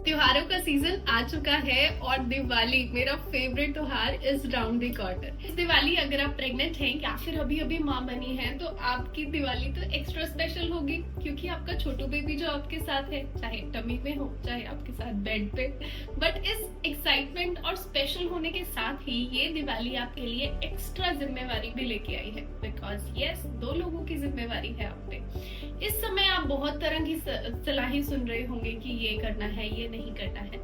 त्योहारों का सीजन आ चुका है और दिवाली मेरा फेवरेट त्योहार इज राउंड द कॉर्नर। इस दिवाली अगर आप प्रेग्नेंट हैं या फिर अभी अभी माँ बनी हैं तो आपकी दिवाली तो एक्स्ट्रा स्पेशल होगी, क्योंकि आपका छोटू बेबी जो आपके साथ है, चाहे टमी में हो चाहे आपके साथ बेड पे। बट इस एक्साइटमेंट और स्पेशल होने के साथ ही ये दिवाली आपके लिए एक्स्ट्रा जिम्मेवारी भी लेके आई है, बिकॉज यस, 2 लोगों की जिम्मेवारी है आप पे। इस समय आप बहुत तरह की सलाहें सुन रहे होंगे कि ये करना है, ये नहीं करना है,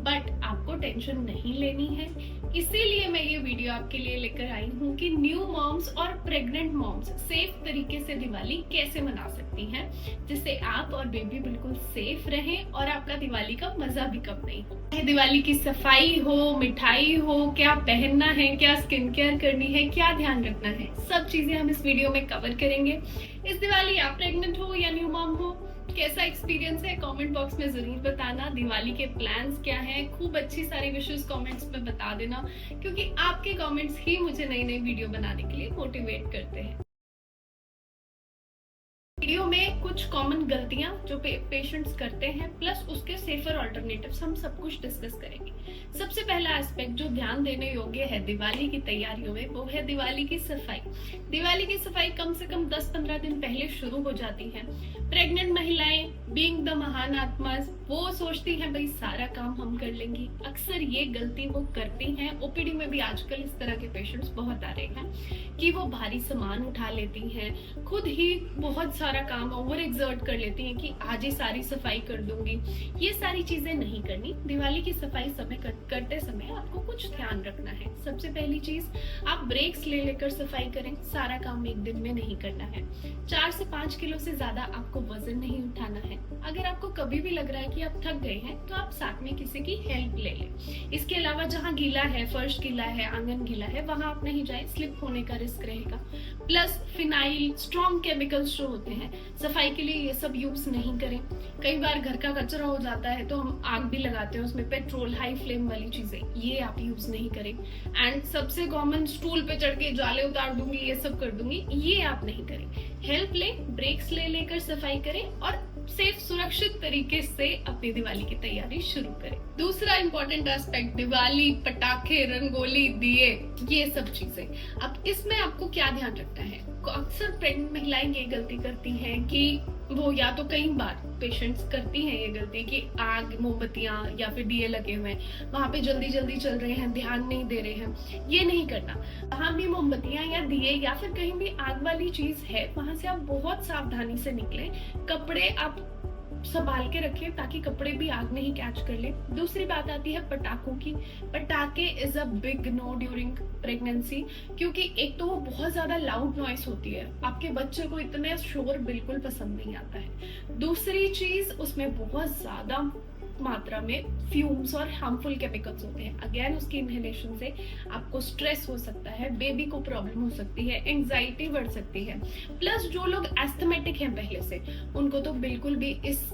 बट आपको टेंशन नहीं लेनी है। इसीलिए मैं ये वीडियो आपके लिए लेकर आई हूँ कि न्यू मॉम्स और प्रेग्नेंट मॉम्स सेफ तरीके से दिवाली कैसे मना सकती हैं, जिससे आप और बेबी बिल्कुल सेफ रहें और आपका दिवाली का मजा भी कम नहीं हो। दिवाली की सफाई हो, मिठाई हो, क्या पहनना है, क्या स्किन केयर करनी है, क्या ध्यान रखना है, सब चीजें हम इस वीडियो में कवर करेंगे। इस दिवाली आप प्रेग्नेंट हो या न्यू मॉम हो, कैसा एक्सपीरियंस है कमेंट बॉक्स में जरूर बताना। दिवाली के प्लान्स क्या हैं, खूब अच्छी सारी विशेष कमेंट्स में बता देना, क्योंकि आपके कमेंट्स ही मुझे नई नई वीडियो बनाने के लिए मोटिवेट करते हैं। वीडियो में कुछ कॉमन गलतियां जो पेशेंट्स करते हैं प्लस उसके सेफर ऑल्टरनेटिव्स हम सब कुछ डिस्कस करेंगे। सबसे पहला एस्पेक्ट जो ध्यान देने योग्य है दिवाली की तैयारियों में, वो है दिवाली की सफाई। दिवाली की सफाई कम से कम 10-15 दिन पहले शुरू हो जाती है। प्रेग्नेंट महिलाएं बीइंग द महान आत्मा, वो सोचती हैं भाई सारा काम हम कर लेंगी। अक्सर ये गलती वो करती हैं। ओपीडी में भी आजकल इस तरह के पेशेंट्स बहुत आ रहे हैं कि वो भारी सामान उठा लेती हैं, खुद ही बहुत सारा काम ओवर एक्सर्ट कर लेती हैं कि आज ही सारी सफाई कर दूंगी। ये सारी चीजें नहीं करनी। दिवाली की सफाई करते समय आपको कुछ ध्यान रखना है। सबसे पहली चीज, आप ब्रेक्स ले लेकर सफाई करें। सारा काम एक दिन में नहीं करना है। 4 से 5 किलो से ज्यादा आपको वजन नहीं उठाना है। अगर आपको कभी भी लग रहा है कि आप थक गए हैं तो आप साथ में किसी की हेल्प ले लें। इसके अलावा जहाँ गीला है, फर्श गीला है, आंगन गीला है, वहां आप नहीं जाए, स्लिप होने का रिस्क रहेगा। प्लस फिनाइल, स्ट्रॉन्ग केमिकल्स जो होते हैं सफाई के लिए, ये सब यूज नहीं करें। कई बार घर का कचरा हो जाता है तो हम आग भी लगाते हैं, उसमें पेट्रोल, हाई फ्लेम वाली चीजें, ये आप यूज नहीं करें। एंड सबसे कॉमन, स्टूल पे चढ़ के जाले उतार दूंगी, ये सब कर दूंगी, ये आप नहीं करें। हेल्प ले, ब्रेक्स ले लेकर सफाई करें और सेफ, सुरक्षित तरीके से अपनी दिवाली की तैयारी शुरू करें। दूसरा इंपॉर्टेंट एस्पेक्ट, दिवाली, पटाखे, रंगोली, दिए, ये सब चीजें। अब इसमें आपको क्या ध्यान रखना है? अक्सर प्रेग्नेंट महिलाएं ये गलती करती हैं कि वो, या तो कई बार पेशेंट्स करती हैं ये गलती कि आग, मोमबत्तियां या फिर दिए लगे हुए हैं, वहां पे जल्दी जल्दी चल रहे हैं, ध्यान नहीं दे रहे हैं। ये नहीं करना। वहां भी मोमबत्तियां या दिए या फिर कहीं भी आग वाली चीज है, वहां से आप बहुत सावधानी से निकलें। कपड़े आप संभाल के रखें ताकि कपड़े भी आग नहीं कैच कर ले। दूसरी बात आती है पटाखों की। पटाखे is a big know during pregnancy, क्योंकि एक तो वो बहुत ज्यादा लाउड नॉइस होती है, आपके बच्चे को इतने शोर बिल्कुल पसंद नहीं आता है। दूसरी चीज, उसमें बहुत ज्यादा मात्रा में फ्यूम्स और हार्मफुल केमिकल्स होते हैं। अगेन उसकी इनहेलेशन से आपको स्ट्रेस हो सकता है, बेबी को प्रॉब्लम हो सकती है, एंजाइटी बढ़ सकती है। प्लस जो लोग एस्थमेटिक हैं पहले से, उनको तो बिल्कुल भी इस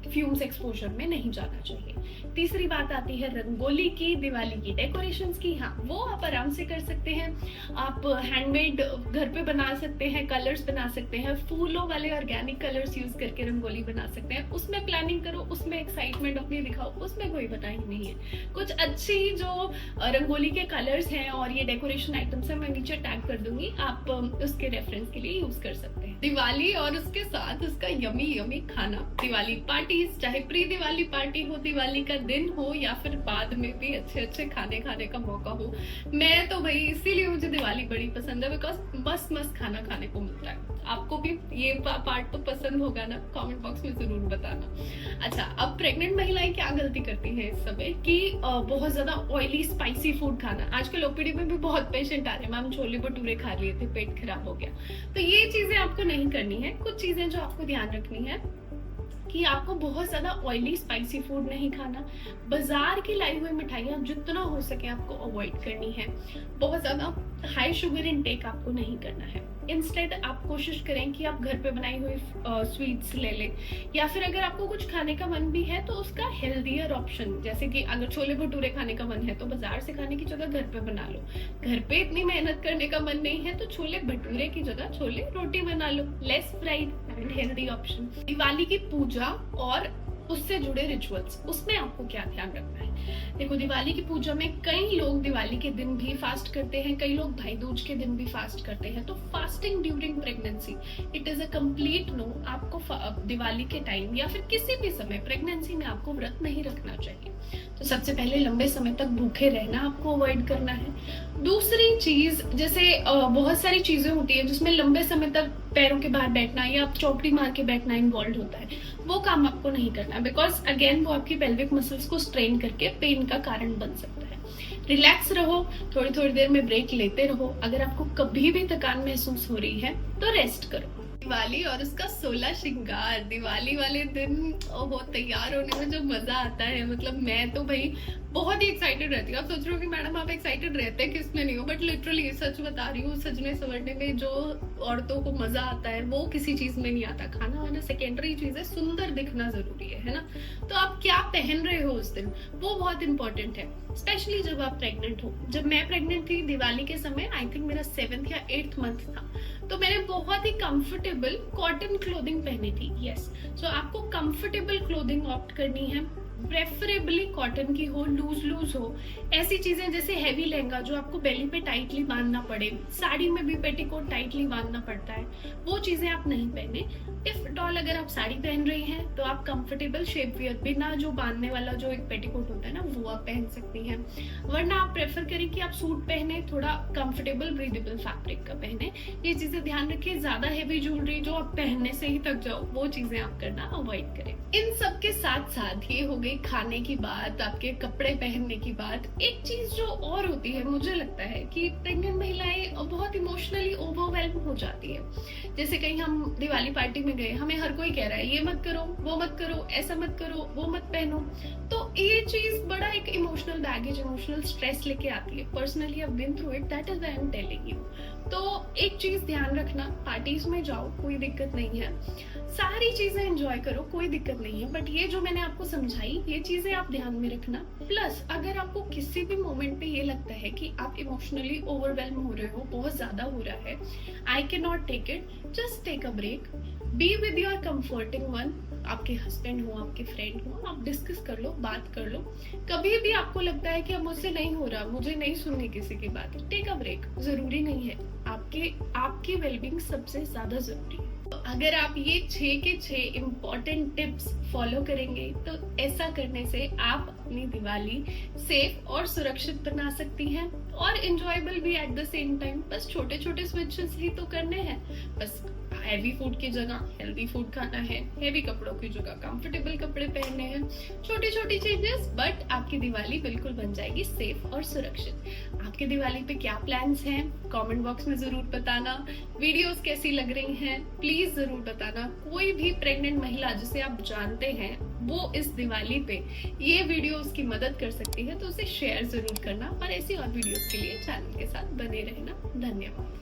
फ्यूम्स एक्सपोजर में नहीं जाना चाहिए। तीसरी बात आती है रंगोली की, दिवाली की डेकोरेशंस की। हाँ, वो आप आराम से कर सकते हैं। आप हैंडमेड घर पे बना सकते हैं, कलर्स बना सकते हैं, फूलों वाले ऑर्गेनिक कलर्स यूज करके रंगोली बना सकते हैं। उसमें प्लानिंग करो, उसमें एक्साइटमेंट अपनी दिखाओ, उसमें कोई बता ही नहीं है। कुछ अच्छी जो रंगोली के कलर्स हैं और ये डेकोरेशन आइटम्स है, मैं नीचे टैग कर दूंगी, आप उसके रेफरेंस के लिए यूज कर सकते हैं। दिवाली और उसके साथ उसका यमी यमी खाना। दिवाली पार्टी, चाहे प्री दिवाली पार्टी हो, दिवाली का दिन हो या फिर बाद में भी अच्छे अच्छे खाने खाने का मौका हो। मैं तो भाई इसीलिए मुझे दिवाली बड़ी पसंद है, बिकॉज मस्त मस्त खाना खाने को मिलता है। आपको भी ये पार्ट तो पसंद होगा ना? कमेंट बॉक्स में जरूर बताना। अच्छा, अब प्रेग्नेंट महिलाएं क्या गलती करती हैं इस समय कि बहुत ज्यादा ऑयली स्पाइसी फूड खाना। आजकल ओपीडी में भी बहुत पेशेंट आ रहे हैं, मैम छोले भटूरे खा लिए थे, पेट खराब हो गया। तो ये चीजें आपको नहीं करनी है। कुछ चीजें जो आपको ध्यान रखनी है कि आपको बहुत ज्यादा ऑयली स्पाइसी फूड नहीं खाना। बाजार की लाई हुई मिठाइयाँ जितना हो सके आपको अवॉइड करनी है। बहुत ज्यादा हाई शुगर इनटेक आपको नहीं करना है। इंस्टेड आप कोशिश करें कि आप घर पे बनाई हुई स्वीट्स ले लें, या फिर अगर आपको कुछ खाने का मन भी है तो उसका हेल्दियर ऑप्शन, जैसे कि अगर छोले भटूरे खाने का मन है तो बाजार से खाने की जगह घर पे बना लो। घर पे इतनी मेहनत करने का मन नहीं है तो छोले भटूरे की जगह छोले रोटी बना लो, less fried and healthy option. Diwali की पूजा और उससे जुड़े रिचुअल्स, उसमें आपको क्या ध्यान रखना है। देखो, दिवाली की पूजा में कई लोग दिवाली के दिन भी फास्ट करते हैं, कई लोग भाई दूज के दिन भी फास्ट करते हैं। तो fasting during pregnancy it is a complete no. आपको दिवाली के टाइम या फिर किसी भी समय प्रेगनेंसी में आपको व्रत नहीं रखना चाहिए। तो सबसे पहले लंबे समय तक भूखे रहना आपको अवॉइड करना है। दूसरी चीज, जैसे बहुत सारी चीजें होती है जिसमें लंबे समय तक पैरों के बाहर बैठना या चौकड़ी मार के बैठना इन्वॉल्व होता है, वो काम आपको नहीं करना, बिकॉज अगेन वो आपकी पेल्विक मसल्स को स्ट्रेन करके पेन का कारण बन सकता है। रिलैक्स रहो, थोड़ी थोड़ी देर में ब्रेक लेते रहो। अगर आपको कभी भी थकान महसूस हो रही है तो रेस्ट करो। दिवाली और उसका 16 श्रृंगार, दिवाली वाले दिन वो तैयार होने में जो मजा आता है, मतलब मैं तो भाई बहुत ही एक्साइटेड रहती हूँ। आप सोच रहे हो कि मैडम आप एक्साइटेड रहते हैं किसमें नहीं हो, बट लिटरली सच बता रही हूँ, सजने संवरने में जो औरतों को मजा आता है वो किसी चीज में नहीं आता। खाना वाना सेकेंडरी चीज है, सुंदर दिखना जरूरी है ना। तो आप क्या पहन रहे हो उस दिन वो बहुत इंपॉर्टेंट है, स्पेशली जब आप प्रेग्नेंट हो। जब मैं प्रेग्नेंट थी दिवाली के समय, आई थिंक मेरा 7th या 8th मंथ था, तो मैंने बहुत ही कंफर्टेबल कॉटन क्लोथिंग पहनी थी। यस, सो आपको कंफर्टेबल क्लोथिंग ऑप्ट करनी है, प्रेफरेबली कॉटन की हो, लूज हो। ऐसी चीजें जैसे हैवी लहंगा जो आपको बेली पे टाइटली बांधना पड़े, साड़ी में भी पेटीकोट टाइटली बांधना पड़ता है, वो चीजें आप नहीं पहने। इफ एट ऑल अगर आप साड़ी पहन रही हैं तो आप कंफर्टेबल शेप वियर, बिना जो बांधने वाला जो एक पेटीकोट होता है ना, वो आप पहन सकती हैं। वरना आप प्रेफर करें कि आप सूट पहने, थोड़ा कंफर्टेबल ब्रीदेबल फैब्रिक का पहने। ये चीजें ध्यान रखिए। ज्यादा हैवी ज्वेलरी जो आप पहनने से ही थक जाओ, वो चीजें आप करना अवॉइड करें। इन सब के साथ साथ ये हो गई खाने की बात, आपके कपड़े पहनने की बात। एक चीज जो और होती है, मुझे लगता है कि प्रेग्नेंट महिलाएं बहुत इमोशनली ओवरवेल्म हो जाती है। जैसे कहीं हम दिवाली पार्टी में गए, हमें हर कोई कह रहा है ये मत करो, वो मत करो, ऐसा मत करो, वो मत पहनो, तो ये चीज बड़ा एक इमोशनल बैगेज, इमोशनल स्ट्रेस लेके आती है। Personally I have been through it, that is why I am telling you. तो एक चीज ध्यान रखना, पार्टीज में जाओ कोई दिक्कत नहीं है, सारी चीजें एंजॉय करो, कोई दिक्कत नहीं है, बट ये जो मैंने आपको समझाई ये चीजें आप ध्यान में रखना। प्लस अगर आपको किसी भी मोमेंट पे ये लगता है कि आप इमोशनली ओवरवेल्म हो रहे हो, बहुत ज्यादा हो रहा है, I can not take it, just take a break, be with your comforting one, आपके हस्बैंड हो, आपके फ्रेंड हो, आप डिस्कस कर लो, बात कर लो। कभी भी आपको लगता है कि अब मुझसे नहीं हो रहा, मुझे नहीं सुननी किसी की बात, टेक अ ब्रेक। जरूरी नहीं है, आपकी वेलबींग सबसे ज्यादा जरूरी है। तो अगर आप ये 6 के 6 इम्पोर्टेंट टिप्स फॉलो करेंगे तो ऐसा करने से आप अपनी दिवाली सेफ और सुरक्षित बना सकती हैं और एंजॉयबल भी एट द सेम टाइम। बस छोटे छोटे स्विचेस ही तो करने हैं, बस हैवी फूड की जगह हेल्दी फूड खाना है, हैवी कपड़ों की जगह कंफर्टेबल कपड़े पहनने हैं, छोटी छोटी चेंजेस, बट आपकी दिवाली बिल्कुल बन जाएगी सेफ और सुरक्षित। आपके दिवाली पे क्या प्लान्स हैं कमेंट बॉक्स में जरूर बताना। वीडियोस कैसी लग रही हैं प्लीज जरूर बताना। कोई भी प्रेग्नेंट महिला जिसे आप जानते हैं वो इस दिवाली पे ये वीडियो उसकी मदद कर सकती है, तो उसे शेयर जरूर करना और ऐसी और वीडियोस के लिए चैनल के साथ बने रहना। धन्यवाद।